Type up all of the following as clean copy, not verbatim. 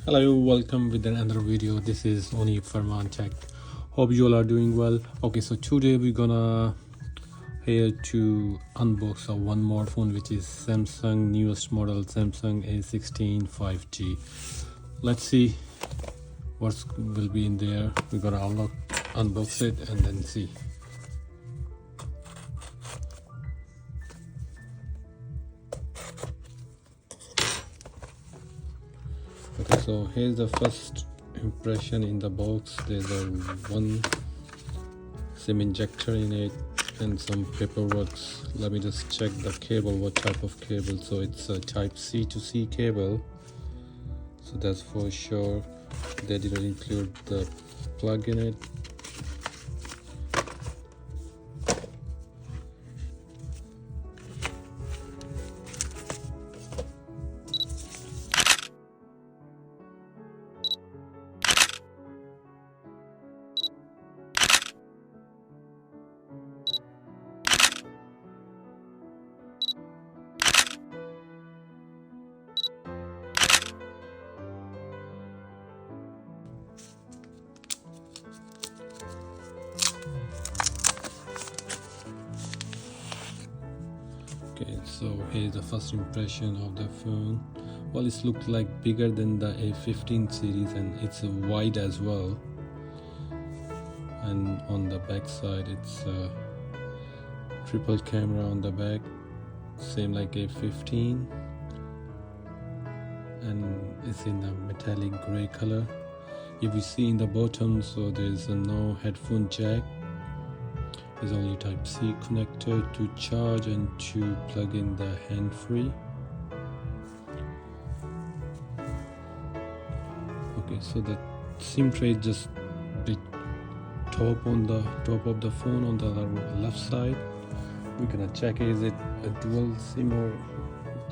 Hello, welcome with another video. This is Oni Farman Tech. Hope you all are doing well. Okay, so today we're gonna here to unbox one more phone, which is Samsung newest model Samsung A16 5G. Let's see what will be in there. We're gonna unbox it and then see. Okay, so here's the first impression in the box. There's a one SIM injector in it and some paperwork. Let me just check the cable, what type of cable. So it's a type C to C cable, so that's for sure. They didn't include the plug in it. Okay, so here's the first impression of the phone. Well, it looks like bigger than the A15 series and it's wide as well. And on the back side, it's a triple camera on the back, same like A15, and it's in a metallic gray color. If you see in the bottom, so there's no headphone jack. There's only type C connector to charge and to plug in the hand-free. Okay, so the SIM tray just the top of the phone on the left side. We're gonna check, is it a dual SIM or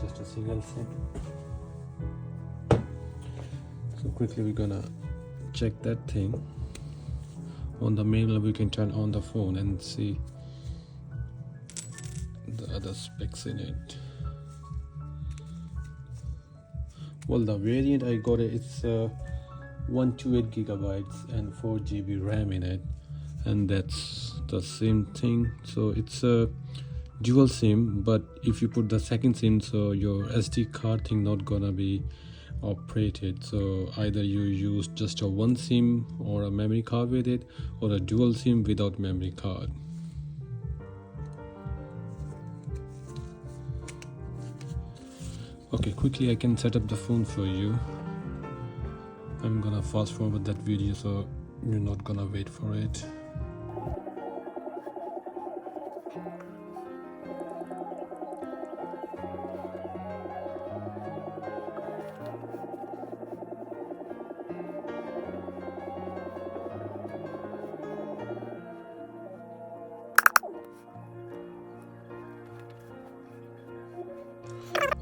just a single SIM? So quickly we're gonna check that thing. On the main level, we can turn on the phone and see the other specs in it. Well, the variant I got it's 128 gigabytes and 4 GB RAM in it, and that's the same thing. So it's a dual SIM, but if you put the second SIM, so your SD card thing not gonna be operated. So either you use just a one SIM or a memory card with it, or a dual SIM without memory card. Okay, quickly I can set up the phone for you. I'm gonna fast forward that video so you're not gonna wait for it.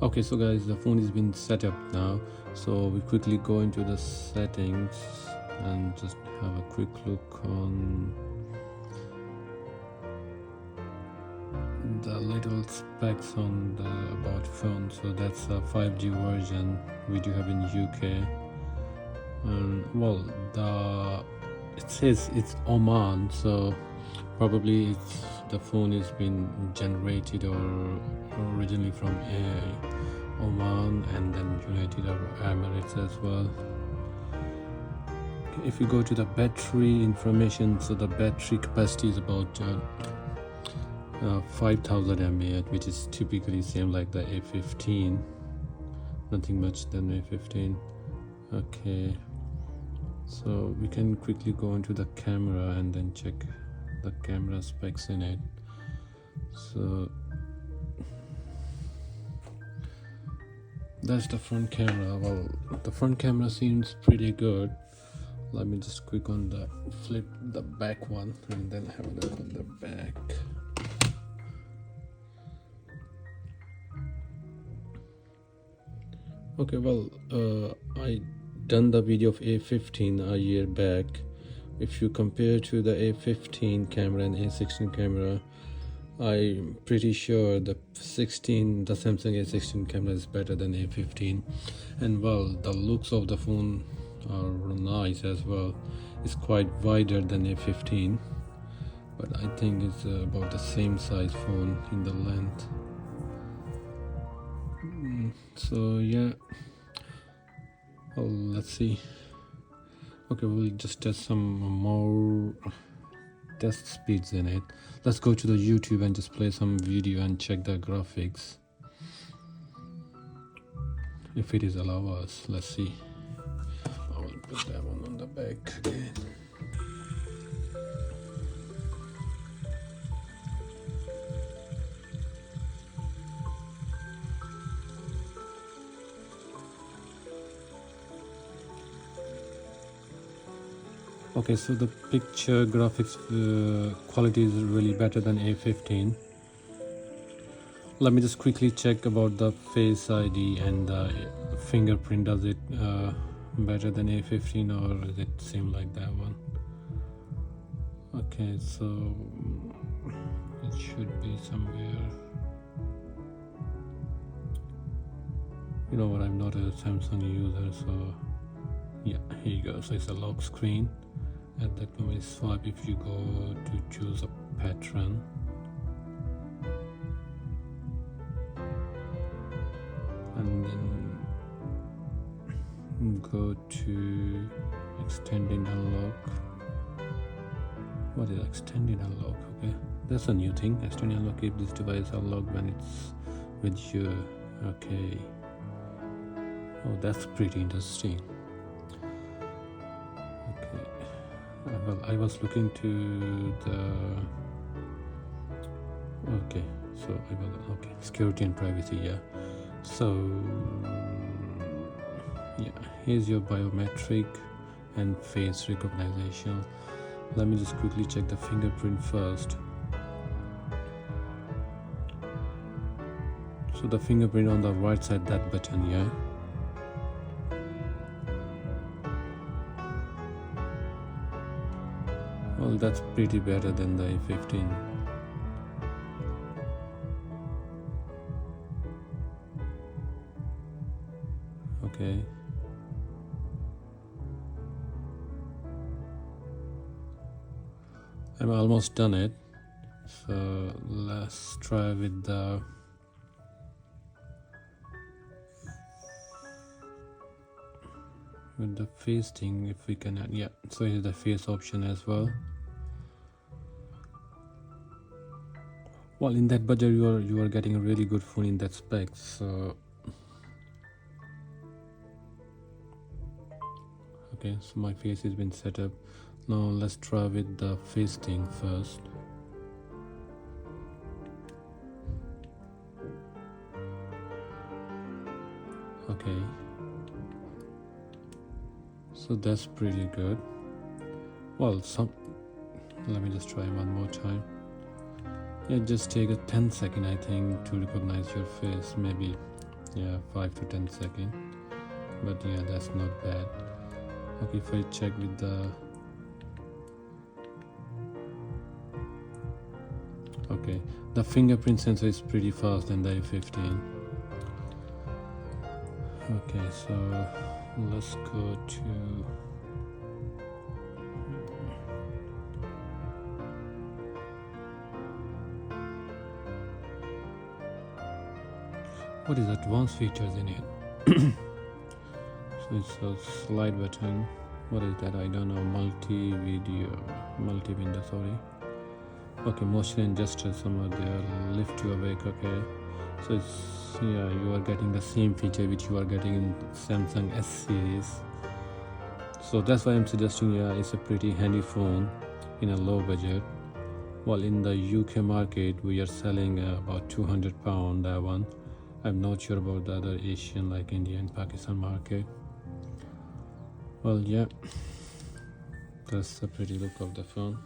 Okay, so guys, the phone has been set up now, so we quickly go into the settings and just have a quick look on the little specs on the about phone. So that's a 5G version we do have in UK, and well, it says it's Oman, so probably the phone has been generated or originally from Oman and then United Arab Emirates as well. If you go to the battery information, so the battery capacity is about 5000 mAh, which is typically same like the A15, nothing much than A15. Okay, so we can quickly go into the camera and then check the camera specs in it. So that's the front camera. Well, the front camera seems pretty good. Let me just click on the flip the back one and then have a look on the back. Okay, well, I done the video of A15 a year back. If you compare to the A15 camera and A16 camera, I'm pretty sure the Samsung A16 camera is better than A15, and well, the looks of the phone are nice as well. It's quite wider than A15, but I think it's about the same size phone in the length. So yeah, well, let's see. Okay, we'll just test some more test speeds in it. Let's go to the YouTube and just play some video and check the graphics if it is allow us. Let's see. I will put that one on the back again. Okay, so the picture graphics quality is really better than A15. Let me just quickly check about the Face ID and the fingerprint. Does it better than A15 or is it same like that one? Okay, so it should be somewhere. You know what, I'm not a Samsung user, so yeah, here you go. So it's a lock screen. At that moment swipe if you go to choose a pattern. And then go to extended unlock. What is extended unlock? Okay, that's a new thing. Extended unlock, if this device unlocked when it's with you. Okay. Oh, that's pretty interesting. Okay. Well, I was looking to the. Okay, so I will. Okay, security and privacy. Yeah. So yeah, here's your biometric and face recognition. Let me just quickly check the fingerprint first. So the fingerprint on the right side, that button, yeah. Well, that's pretty better than the A15. Okay. I'm almost done it. So let's try with the face thing, if we can add. Yeah, so here's the face option as well. Well, in that budget you are getting a really good phone in that spec. So okay, so my face has been set up. Now let's try with the face thing first. Okay, so that's pretty good. Well, let me just try one more time. Yeah, just take a 10 second, I think, to recognize your face. Maybe, yeah, 5 to 10 seconds. But yeah, that's not bad. Okay, if I check with the. Okay, the fingerprint sensor is pretty fast than the A15. Okay, so let's go to. What is advanced features in it? So it's a slide button. What is that? I don't know. Multi-window, sorry. Okay, motion and gesture, somewhere there. Lift you awake. Okay, so it's, yeah, you are getting the same feature which you are getting in Samsung S series. So that's why I'm suggesting, yeah, it's a pretty handy phone in a low budget. Well, in the UK market we are selling about £200 that one. I'm not sure about the other Asian like India and Pakistan market. Well, yeah, that's the pretty look of the phone.